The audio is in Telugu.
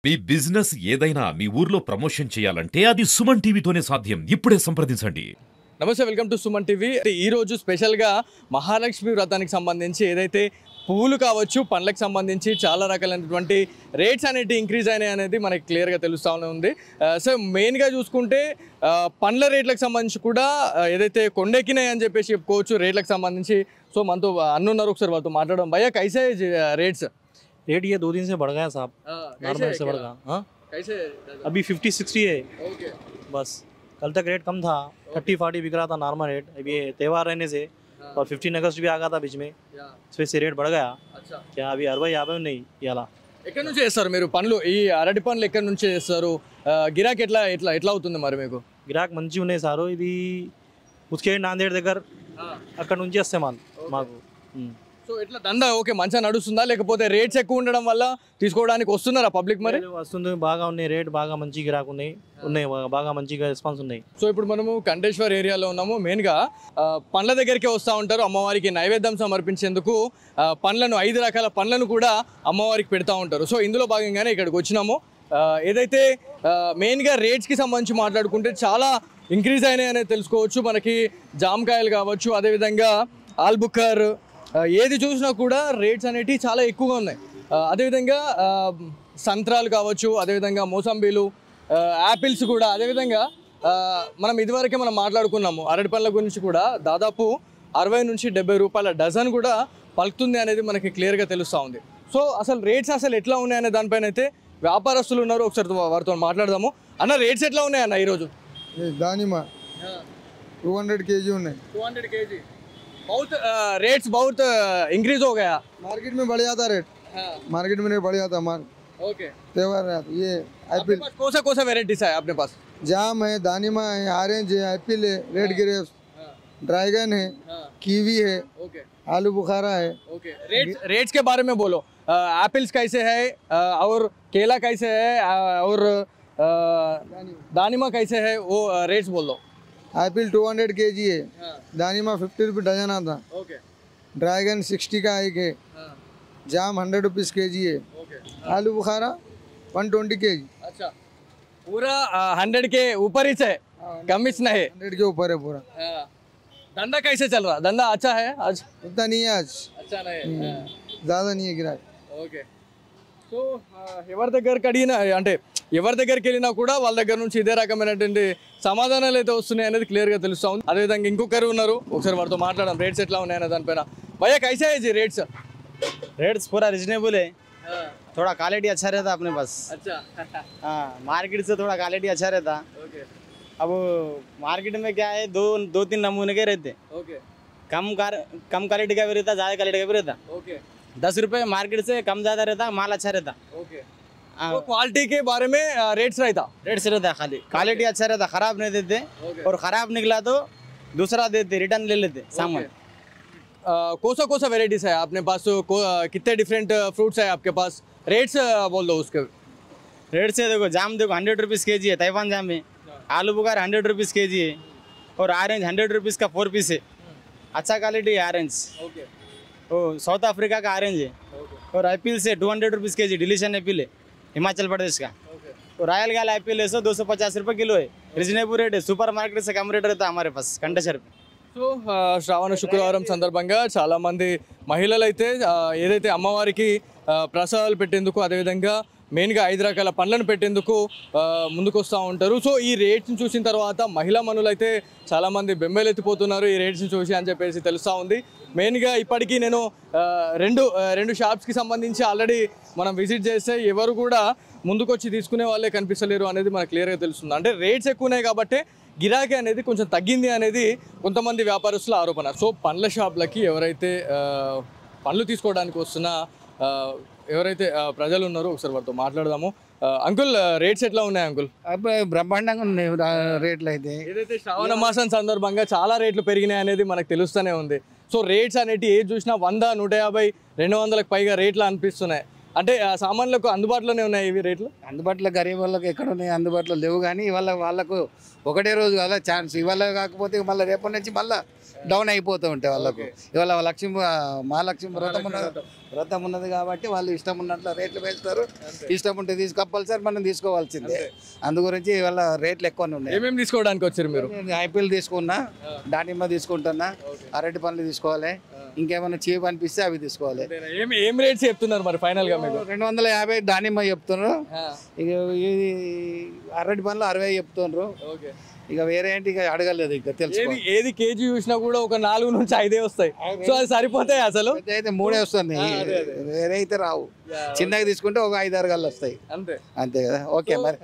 మీ బిజినెస్ ఏదైనా మీ ఊర్లో ప్రమోషన్ చేయాలంటే అది సుమన్ టీవీతోనే సాధ్యం. ఇప్పుడే సంప్రదించండి. నమస్తే, వెల్కమ్ టు సుమన్ టీవీ. ఈరోజు స్పెషల్గా మహాలక్ష్మి వ్రతానికి సంబంధించి ఏదైతే పూలు కావచ్చు, పండ్లకు సంబంధించి చాలా రకాలైనటువంటి రేట్స్ అనేవి ఇంక్రీజ్ అయినాయి అనేది మనకి క్లియర్గా తెలుస్తూనే ఉంది. సో మెయిన్గా చూసుకుంటే పండ్ల రేట్లకు సంబంధించి కూడా ఏదైతే కొండెక్కినాయి అని చెప్పేసి చెప్పుకోవచ్చు రేట్లకు సంబంధించి. సో మనతో అన్నున్నారు, ఒకసారి వాళ్ళతో మాట్లాడడం. భయ్యా కైసే రేట్స్? रेट ये 2 दिन से बढ़ गया साहब, नॉर्मल से बढ़ गया। हाँ कैसे? अभी 50-60 है ओके, बस। कल तक रेट कम था, 30-40 बिक रहा था नॉर्मल रेट। अभी ये त्यौहार रहने से और 15 अगस्त भी आ गया था बीच में, इस वजह से रेट बढ़ गया। अच्छा, क्या अभी 60-50 नहीं ఇలా ఎక్కడి నుంచి చేస్తారు మీరు పండ్లు? ఈ అరటి పండ్లు ఎక్కడి నుంచి చేస్తారు? గిరాకీ ఎట్లా ఎట్లా ఎట్లా అవుతుంది మరి మీకు? గిరాక్ మంచిగా ఉన్నాయి సారు. ఇది ముస్కేడ్ నాందేడ్ దగ్గర అక్కడ నుంచి వస్తే మాకు. సో ఇట్లా దందా ఓకే మంచిగా నడుస్తుందా, లేకపోతే రేట్స్ ఎక్కువ ఉండడం వల్ల తీసుకోవడానికి వస్తున్నారా పబ్లిక్? మరి వస్తుంది, బాగా ఉన్నాయి రేట్, బాగా మంచి గిరాక్ ఉన్నాయి, బాగా మంచిగా రెస్పాన్స్ ఉన్నాయి. సో ఇప్పుడు మనము కంటేశ్వర్ ఏరియాలో ఉన్నాము. మెయిన్గా పండ్ల దగ్గరికి వస్తూ ఉంటారు. అమ్మవారికి నైవేద్యం సమర్పించేందుకు పండ్లను 5 రకాల పండ్లను కూడా అమ్మవారికి పెడతా ఉంటారు. సో ఇందులో భాగంగానే ఇక్కడికి వచ్చినాము. ఏదైతే మెయిన్గా రేట్స్కి సంబంధించి మాట్లాడుకుంటే చాలా ఇంక్రీజ్ అయినాయి అనేది తెలుసుకోవచ్చు. మనకి జామకాయలు కావచ్చు, అదేవిధంగా ఆల్బుకర్, ఏది చూసినా కూడా రేట్స్ అనేటివి చాలా ఎక్కువగా ఉన్నాయి. అదేవిధంగా సంత్రాలు కావచ్చు, అదేవిధంగా మోసంబీలు, యాపిల్స్ కూడా. అదేవిధంగా మనం ఇదివరకే మనం మాట్లాడుకున్నాము అరటి పండ్ల గురించి కూడా. దాదాపు 60 నుంచి 70 రూపాయల డజన్ కూడా పలుకుతుంది అనేది మనకి క్లియర్గా తెలుస్తూ ఉంది. సో అసలు రేట్స్ అసలు ఎట్లా ఉన్నాయనే దానిపైన అయితే వ్యాపారస్తులు ఉన్నారు, ఒకసారి వారితో మాట్లాడదాము. అన్న రేట్స్ ఎట్లా ఉన్నాయన్న ఈరోజు? దానిమ్మ 200 kg ఉన్నాయి. 200 kg बहुत रेट्स बहुत इंक्रीज हो गया मार्केट में बढ़ जाता रेट। मार्केट में नहीं बढ़ जाता ओके। त्योहार ये एप्पल कौन सा वेराइटीज है आपने पास? जाम है, दानिमा है, ऑरेंज है, एप्पल है, रेड ग्रेप्स, ड्रैगन है, कीवी है, ओके, आलू बुखारा है। ओके, रेट्स के बारे में बोलो। एप्पल्स कैसे है और केला कैसे है और दानिमा कैसे है, वो रेट्स बोल दो। एप्पल 200 kg है, दानिमा 50 रुपये डजन आता, ड्रैगन 60 का एक है, जाम 100 रुपीज़ kg है, आलू बुखारा 120 kg। अच्छा, पूरा 100 के ऊपर ही है, कम ही नहीं है, 100 के ऊपर है पूरा। धंधा कैसे चल रहा? धंधा अच्छा है आज? उतना नहीं है आज, अच्छा नहीं है, ज़्यादा नहीं है गिराक। ఓకే. సో ఎవరి దగ్గరికి అడిగినా అంటే ఎవరి దగ్గరికి వెళ్ళినా కూడా వాళ్ళ దగ్గర నుంచి ఇదే రకమైనటువంటి సమాధానాలు అయితే వస్తున్నాయి అనేది క్లియర్గా తెలుస్తూ ఉంది. అదేవిధంగా ఇంకొకరు ఉన్నారు, ఒకసారి వారితో మాట్లాడడం. రేట్స్ ఎట్లా ఉన్నాయనే దానిపైన. భయ్యా కైసా है जी रेट्स? रेट्स पूरा रिजनेबल है, थोड़ा क्वालिटी अच्छा रहता अपने पास। अच्छा, हाँ, मार्केट से थोड़ा क्वालिटी अच्छा रहता। ओके, अब मार्केट में क्या है, दो तीन नमूने के रहते, ओके, कम क्वालिटी का भी रहता, ज़्यादा क्वालिटी का भी रहता। ओके, 10 रुपये मार्केट से कम ज़्यादा रहता, माल अच्छा रहता। ओके। तो क्वालिटी के बारे में रेट्स रहता? रेट्स रहता, खाली क्वालिटी अच्छा रहता, ख़राब नहीं देते, और ख़राब निकला तो दूसरा देते, रिटर्न ले लेते सामान। कौन सा वेराइटीज है आपने पास? कितने डिफरेंट फ्रूट्स है आपके पास? रेट्स बोल दो उसके। रेट से देखो, जाम देखो 100 रुपीज़ kg है, तैवान जाम है। आलू बुखार 100 रुपीज़ kg है, और ऑरेंज 100 रुपीज़ का 4 पीस है, अच्छा क्वालिटी है ऑरेंज। ओके, ओ साउथ अफ्रीका का ऑरेंज है, और एप्पल से 200 रुपीज़ kg डिलीशन एप्पल है, हिमाचल प्रदेश का। और रॉयल गाल एप्पल है 250 रुपये किलो है, रिजनेबल रेट है, सुपर मार्केट से कम रेट रहता है हमारे पास कंटेसर पे। సో శ్రావణ శుక్రవారం సందర్భంగా చాలామంది మహిళలు అయితే ఏదైతే అమ్మవారికి ప్రసాదాలు పెట్టేందుకు, అదేవిధంగా మెయిన్గా 5 రకాల పండ్లను పెట్టేందుకు ముందుకు వస్తూ ఉంటారు. సో ఈ రేట్స్ని చూసిన తర్వాత మహిళా మనులు అయితే చాలామంది బెంబేలెత్తిపోతున్నారు ఈ రేట్స్ని చూసి అని చెప్పేసి తెలుస్తూ ఉంది. మెయిన్గా ఇప్పటికీ నేను రెండు షాప్స్కి సంబంధించి ఆల్రెడీ మనం విజిట్ చేస్తే ఎవరు కూడా ముందుకొచ్చి తీసుకునే వాళ్ళే కనిపిస్తలేరు అనేది మనకు క్లియర్గా తెలుస్తుంది. అంటే రేట్స్ ఎక్కువ ఉన్నాయి కాబట్టి గిరాకీ అనేది కొంచెం తగ్గింది అనేది కొంతమంది వ్యాపారస్తుల ఆరోపణ. సో పండ్ల షాపులకి ఎవరైతే పండ్లు తీసుకోవడానికి వస్తున్న ఎవరైతే ప్రజలు ఉన్నారో ఒకసారి వారితో మాట్లాడదాము. అంకుల్ రేట్స్ ఎట్లా ఉన్నాయి అంకుల్? బ్రహ్మాండంగా ఉన్నాయి రేట్లు అయితే. ఏదైతే శ్రావణ మాసం సందర్భంగా చాలా రేట్లు పెరిగినాయి అనేది మనకు తెలుస్తూనే ఉంది. సో రేట్స్ అనేవి ఏది చూసినా 100, 150, 200లకు పైగా రేట్లు అనిపిస్తున్నాయి. అంటే ఆ సామాన్లకు అందుబాటులోనే ఉన్నాయి ఇవి రేట్లు? అందుబాటులో గరీబ్ వాళ్ళకి ఎక్కడ ఉన్నాయి, అందుబాటులో లేవు. కానీ ఇవాళ వాళ్ళకు ఒకటే రోజు కదా ఛాన్స్. ఇవాళ కాకపోతే మళ్ళీ రేపటి నుంచి మళ్ళీ డౌన్ అయిపోతూ ఉంటాయి వాళ్ళకు. ఇవాళ మహాలక్ష్మి వ్రతం ఉన్నది కాబట్టి వాళ్ళు ఇష్టం ఉన్నట్లు రేట్లు పెంచుతారు. ఇష్టం ఉంటే కంపల్సరీ మనం తీసుకోవాల్సిందే. అందు గురించి ఇవాళ రేట్లు ఎక్కువనే ఉన్నాయి. ఏమేమి తీసుకోవడానికి వచ్చారు మీరు? ఐపీఎల్ తీసుకున్నా, దానిమ్మ తీసుకుంటున్నా, అరటి పండ్లు తీసుకోవాలి, ఇంకేమైనా చీప్ అనిపిస్తే అవి తీసుకోవాలి. ఏం రేట్స్ చెప్తున్నారు మరి ఫైనల్ గా మీకు? 250 దానిమ్మ చెప్తున్నారు, ఇక ఇది అరటి పండ్లు 60 చెప్తున్నారు. ఇక వేరే ఏంటి ఇక అడగలేదు. ఇక తెలుసు ఏది కేజీ చూసినా కూడా ఒక 4 నుంచి 5 వస్తాయి. సో అది సరిపోతాయి అసలు? అయితే 3 వస్తుంది, వేరే అయితే రావు. చిన్నగా తీసుకుంటే ఒక 5-6 గల్లు వస్తాయి. అంతే అంతే కదా. ఓకే మరి.